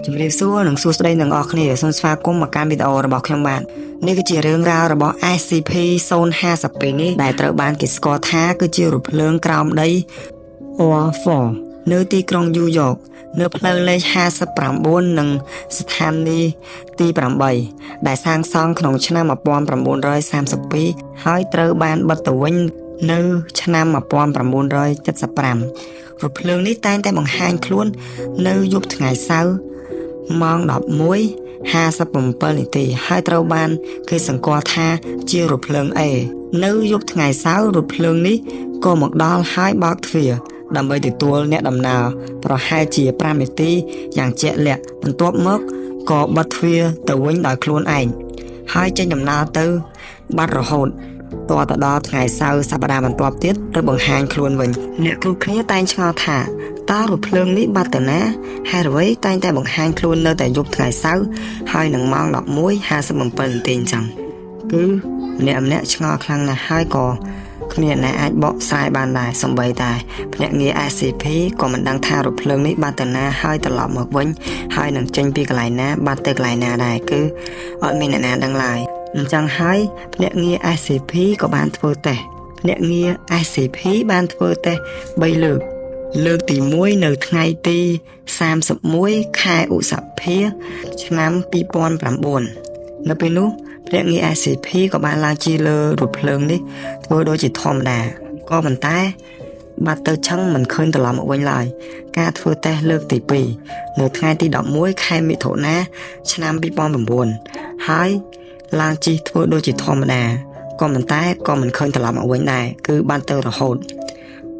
ជំរាបសួរនិងសួស្តីទាំងអស់គ្នាសូមស្វាគមន៍មកកាន់វីដេអូរបស់ខ្ញុំបាទនេះគឺជារឿងរ៉ាវរបស់ SCP-052 នេះដែលត្រូវបានគេស្គាល់ថាគឺជារថភ្លើងក្រោមដី OR4 នៅទីក្រុងញូវយ៉កនៅផ្លូវលេខ59និងស្ថានីយ៍ទី8ដែលសាងសង់ក្នុងឆ្នាំ1932ហើយត្រូវបានបិទទៅវិញនៅឆ្នាំ1975រថភ្លើងនេះតែងតែបង្ហាញខ្លួននៅយប់ថ្ងៃសៅរ៍ម៉ោង 11:57 នាទីហើយត្រូវបានគេសម្គាល់ថាជារថភ្លើង A នៅយប់ថ្ងៃសៅរ៍រថភ្លើងនេះក៏មកដល់ហើយបើកទ្វារដើម្បីទទួលអ្នកដំណើរប្រហែលជា5នាទីយ៉ាងជាក់លាក់បន្ទាប់មកក៏បិទទ្វារទៅវិញដោយខ្លួនឯងហើយចេញដំណើរទៅបាត់រហូតតទៅដល់ថ្ងៃសៅរ៍សប្តាហ៍បន្ទាប់ទៀតទៅបង្ហាញខ្លួនវិញអ្នកគ្រប់គ្នាតែងឆ្ងល់ថាតើរថភ្លើងនេះបាត់ទៅណាហេតុអ្វីតែងតែបង្ហាញខ្លួននៅតែយប់ថ្ងៃសៅរ៍ហើយនឹងម៉ោង 11:57 នាទីអញ្ចឹងគឺម្នាក់ឆ្ងល់ខ្លាំងណាស់ហើយក៏គ្មានអ្នកអាចបកស្រាយបានដែរសូម្បីតែភ្នាក់ងារ SCP ក៏មិនដឹងថារថភ្លើងនេះបាត់ទៅណាហើយត្រឡប់មកវិញហើយនឹងចេញពីកន្លែងណាបាត់ទៅកន្លែងណាដែរគឺអត់មានអ្នកណាដឹងឡើយអញ្ចឹងហើយភ្នាក់ងារ SCP ក៏បានធ្វើតេស្តភ្នាក់ងារ SCP បានធ្វើតេស្ត3លើកទី1នៅថ្ងៃទី31ខែឧសភាឆ្នាំ2009នៅពេលនោះភ្នាក់ងារ SCP ក៏បានឡើងជិះលើរថភ្លើងនេះធ្វើដូចជាធម្មតាក៏ប៉ុន្តែបាត់ទៅឆឹងមិនឃើញត្រឡប់មកវិញឡើយការធ្វើតេស្តលើកទី2នៅថ្ងៃទី11ខែមិថុនាឆ្នាំ2009ហើយឡើងជិះធ្វើដូចជាធម្មតាក៏ប៉ុន្តែក៏មិនឃើញត្រឡប់មកវិញដែរគឺបាត់ទៅរហូត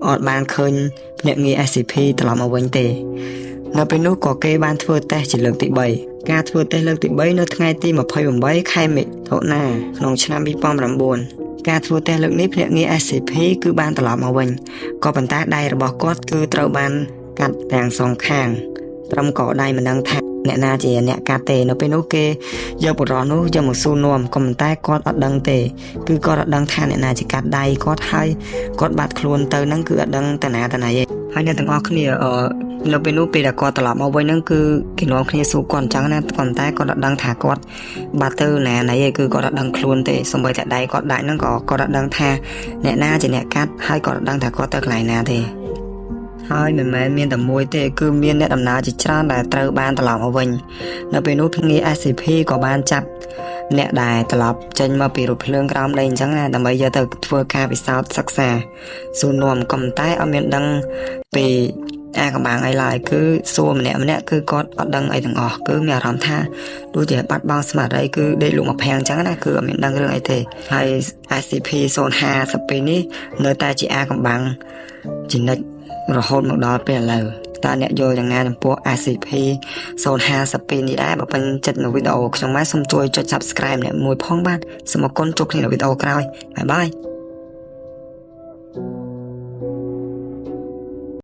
អត់បានឃើញភ្នាក់ងារ SCP ត្រឡប់មកវិញទេនៅពេលនោះក៏គេបានធ្វើតេស្តជាលើកទី3ការធ្វើតេស្តលើកទី3នៅថ្ងៃទី28ខែមិថុនាក្នុងឆ្នាំ2009ការធ្វើតេស្តលើកនេះភ្នាក់ងារ SCP គឺបានត្រឡប់មកវិញក៏ប៉ុន្តែដៃរបស់គាត់គឺត្រូវបានកាត់ទាំងសងខាងត្រឹមកដៃមិនដឹងថាអ្នកណាជាអ្នកកាត់ទេនៅពេលនោះគេយកបុរសនោះយកមកសួរនាំក៏ប៉ុន្តែគាត់អត់ដឹងទេគឺគាត់អត់ដឹងថាអ្នកណាជាកាត់ដៃគាត់ហើយគាត់បាត់ខ្លួនទៅហ្នឹងគឺអត់ដឹងតាណាទេហើយអ្នកទាំងអស់គ្នានៅពេលនោះពេលដែលគាត់ត្រឡប់មកវិញហ្នឹងគឺគេនាំគ្នាសួរគាត់អញ្ចឹងណាប៉ុន្តែគាត់អត់ដឹងថាគាត់បាត់ទៅណាណីឯងគឺគាត់អត់ដឹងខ្លួនទេសូម្បីតែដៃគាត់ដាច់ហ្នឹងក៏គាត់អត់ដឹងថាអ្នកណាជាអ្នកកាត់ហើយគាត់អត់ដឹងថាគាត់ទៅកន្លែងណាទេហើយមិនមែនមានតែមួយទេគឺមានអ្នកដំណើរជាច្រើនដែលត្រូវបានត្រឡប់មកវិញនៅពេលនោះភ្នាក់ងារ SCP ក៏បានចាប់អ្នកដែលត្រឡប់ចេញមកពីរថភ្លើងក្រោមដីអញ្ចឹងណាដើម្បីយកទៅធ្វើការពិសោធន៍សិក្សាសួរនាំក៏ប៉ុន្តែអត់មានដឹងពីអាកំបាំងអីឡើយគឺសួរម្នាក់គឺគាត់អត់ដឹងអីទាំងអស់គឺមានអារម្មណ៍ថាដូចជាបាត់បង់ស្មារតីគឺដេកលក់មកភាំងអញ្ចឹងណាគឺអត់មានដឹងរឿងអីទេហើយ SCP-052 នេះនៅតែជាអាកំបាំងជានិច្ចរហូតមកដល់ពេលឥឡូវតើអ្នកយល់យ៉ាងណាចំពោះ SCP-052 នេះដែរបើពេញចិត្តនៅវីដេអូខ្ញុំមកសូមជួយចុច Subscribe អ្នកមួយផងបាទសូមអរគុណជួបគ្នានៅវីដេអូក្រោយបាយបាយ